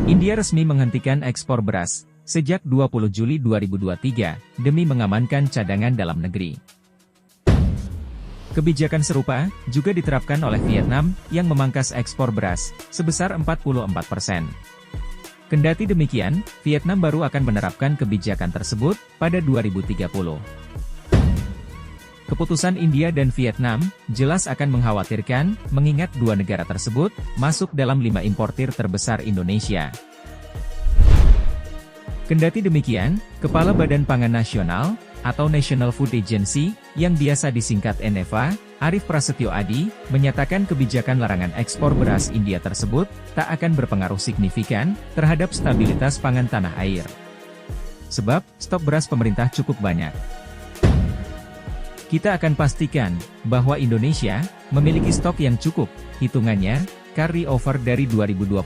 India resmi menghentikan ekspor beras sejak 20 Juli 2023 demi mengamankan cadangan dalam negeri. Kebijakan serupa juga diterapkan oleh Vietnam yang memangkas ekspor beras sebesar 44%. Kendati demikian, Vietnam baru akan menerapkan kebijakan tersebut pada 2030. Keputusan India dan Vietnam jelas akan mengkhawatirkan, mengingat dua negara tersebut masuk dalam 5 importir terbesar Indonesia. Kendati demikian, Kepala Badan Pangan Nasional, atau National Food Agency, yang biasa disingkat NFA, Arief Prasetyo Adi, menyatakan kebijakan larangan ekspor beras India tersebut tak akan berpengaruh signifikan terhadap stabilitas pangan tanah air. Sebab, stok beras pemerintah cukup banyak. Kita akan pastikan bahwa Indonesia memiliki stok yang cukup, hitungannya, carry over dari 2022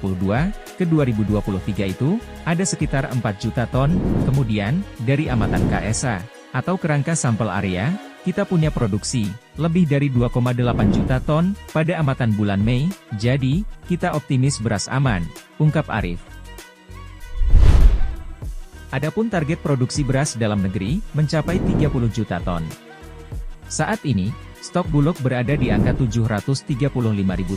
ke 2023 itu, ada sekitar 4 juta ton, kemudian, dari amatan KSA, atau kerangka sampel area, kita punya produksi, lebih dari 2,8 juta ton, pada amatan bulan Mei, jadi, kita optimis beras aman, ungkap Arief. Adapun target produksi beras dalam negeri, mencapai 30 juta ton. Saat ini, stok Bulog berada di angka 735.000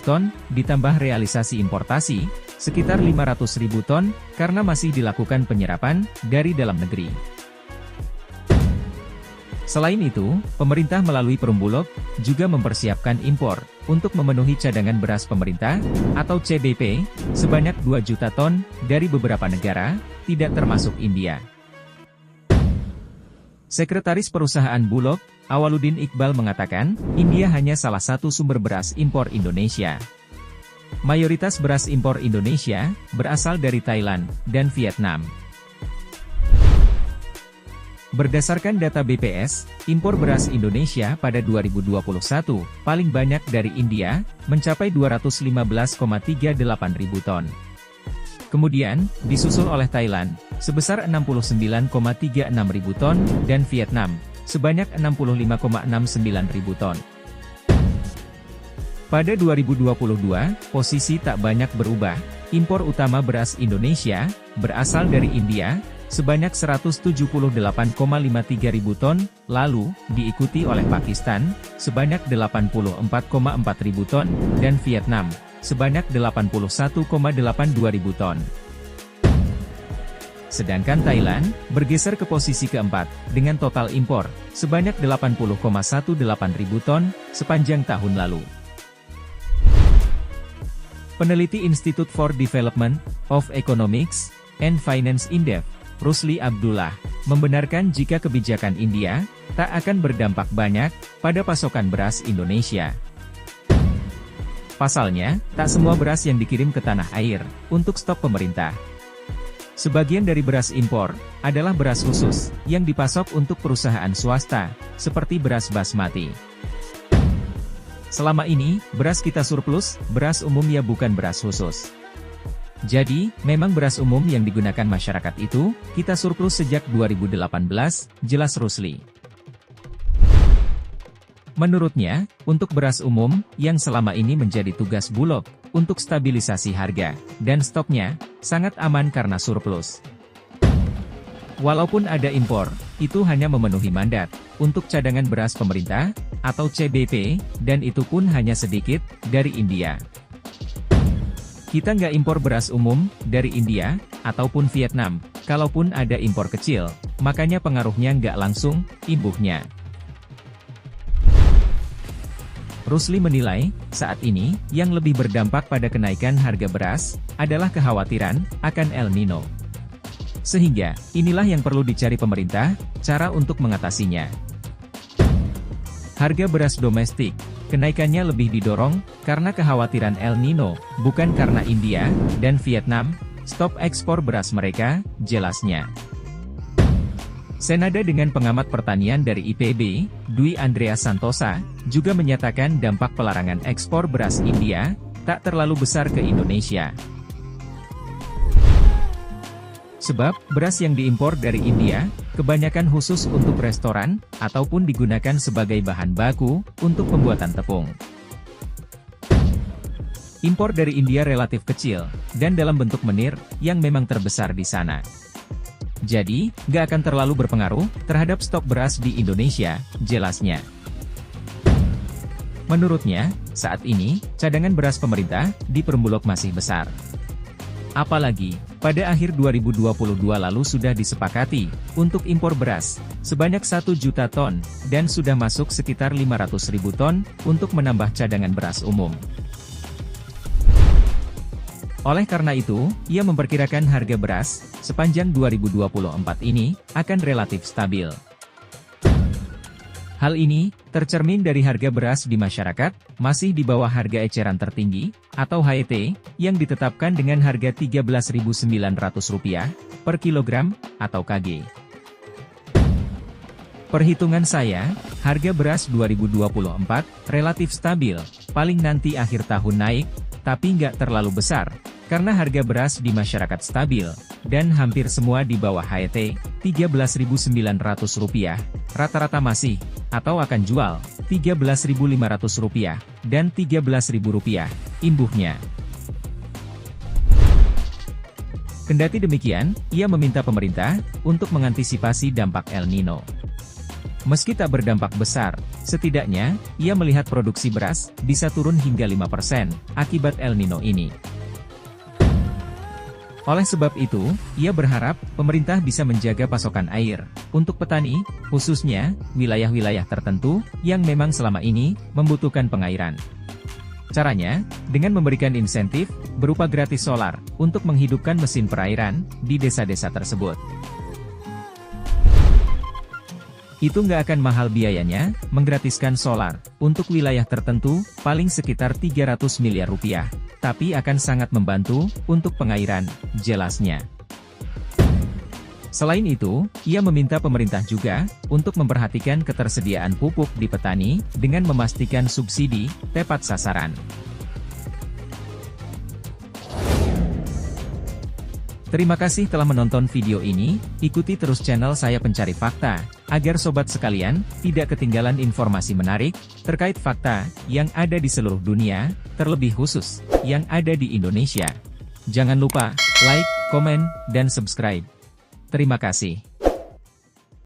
ton, ditambah realisasi importasi, sekitar 500.000 ton, karena masih dilakukan penyerapan dari dalam negeri. Selain itu, pemerintah melalui Perum Bulog, juga mempersiapkan impor, untuk memenuhi cadangan beras pemerintah, atau CBP, sebanyak 2 juta ton, dari beberapa negara, tidak termasuk India. Sekretaris Perusahaan Bulog, Awaludin Iqbal mengatakan, India hanya salah satu sumber beras impor Indonesia. Mayoritas beras impor Indonesia, berasal dari Thailand, dan Vietnam. Berdasarkan data BPS, impor beras Indonesia pada 2021, paling banyak dari India, mencapai 215,38 ribu ton. Kemudian, disusul oleh Thailand, sebesar 69,36 ribu ton, dan Vietnam, sebanyak 65,69 ribu ton. Pada 2022, posisi tak banyak berubah, impor utama beras Indonesia, berasal dari India, sebanyak 178,53 ribu ton, lalu, diikuti oleh Pakistan, sebanyak 84,4 ribu ton, dan Vietnam, sebanyak 81,82 ribu ton. Sedangkan Thailand, bergeser ke posisi keempat, dengan total impor, sebanyak 80,18 ribu ton, sepanjang tahun lalu. Peneliti Institute for Development of Economics and Finance Indef, Rusli Abdullah, membenarkan jika kebijakan India tak akan berdampak banyak pada pasokan beras Indonesia. Pasalnya, tak semua beras yang dikirim ke tanah air untuk stok pemerintah. Sebagian dari beras impor adalah beras khusus yang dipasok untuk perusahaan swasta, seperti beras basmati. Selama ini, beras kita surplus, beras umum ya bukan beras khusus. Jadi, memang beras umum yang digunakan masyarakat itu, kita surplus sejak 2018, jelas Rusli. Menurutnya, untuk beras umum, yang selama ini menjadi tugas Bulog, untuk stabilisasi harga, dan stoknya, sangat aman karena surplus. Walaupun ada impor, itu hanya memenuhi mandat, untuk cadangan beras pemerintah, atau CBP, dan itu pun hanya sedikit, dari India. Kita nggak impor beras umum, dari India, ataupun Vietnam, kalaupun ada impor kecil, makanya pengaruhnya nggak langsung, imbuhnya. Rusli menilai, saat ini, yang lebih berdampak pada kenaikan harga beras, adalah kekhawatiran akan El Nino. Sehingga, inilah yang perlu dicari pemerintah, cara untuk mengatasinya. Harga beras domestik, kenaikannya lebih didorong, karena kekhawatiran El Nino, bukan karena India dan Vietnam, stop ekspor beras mereka, jelasnya. Senada dengan pengamat pertanian dari IPB, Dwi Andreas Santosa, juga menyatakan dampak pelarangan ekspor beras India, tak terlalu besar ke Indonesia. Sebab, beras yang diimpor dari India, kebanyakan khusus untuk restoran, ataupun digunakan sebagai bahan baku, untuk pembuatan tepung. Impor dari India relatif kecil, dan dalam bentuk menir, yang memang terbesar di sana. Jadi, nggak akan terlalu berpengaruh terhadap stok beras di Indonesia, jelasnya. Menurutnya, saat ini, cadangan beras pemerintah di Perumbulok masih besar. Apalagi, pada akhir 2022 lalu sudah disepakati untuk impor beras sebanyak 1 juta ton, dan sudah masuk sekitar 500.000 ton untuk menambah cadangan beras umum. Oleh karena itu, ia memperkirakan harga beras sepanjang 2024 ini akan relatif stabil. Hal ini tercermin dari harga beras di masyarakat masih di bawah harga eceran tertinggi atau HET yang ditetapkan dengan harga Rp13.900 per kilogram atau KG. Perhitungan saya, harga beras 2024 relatif stabil, paling nanti akhir tahun naik, tapi nggak terlalu besar, karena harga beras di masyarakat stabil, dan hampir semua di bawah HET, Rp13.900, rata-rata masih, atau akan jual, Rp13.500, dan Rp13.000, imbuhnya. Kendati demikian, ia meminta pemerintah untuk mengantisipasi dampak El Nino. Meski tak berdampak besar, setidaknya, ia melihat produksi beras bisa turun hingga 5% akibat El Nino ini. Oleh sebab itu, ia berharap pemerintah bisa menjaga pasokan air untuk petani, khususnya wilayah-wilayah tertentu yang memang selama ini membutuhkan pengairan. Caranya, dengan memberikan insentif berupa gratis solar untuk menghidupkan mesin perairan di desa-desa tersebut. Itu nggak akan mahal biayanya, menggratiskan solar untuk wilayah tertentu, paling sekitar Rp300 miliar, tapi akan sangat membantu untuk pengairan, jelasnya. Selain itu, ia meminta pemerintah juga untuk memperhatikan ketersediaan pupuk di petani dengan memastikan subsidi tepat sasaran. Terima kasih telah menonton video ini, ikuti terus channel saya Pencari Fakta, agar sobat sekalian tidak ketinggalan informasi menarik terkait fakta yang ada di seluruh dunia, terlebih khusus yang ada di Indonesia. Jangan lupa like, komen, dan subscribe. Terima kasih.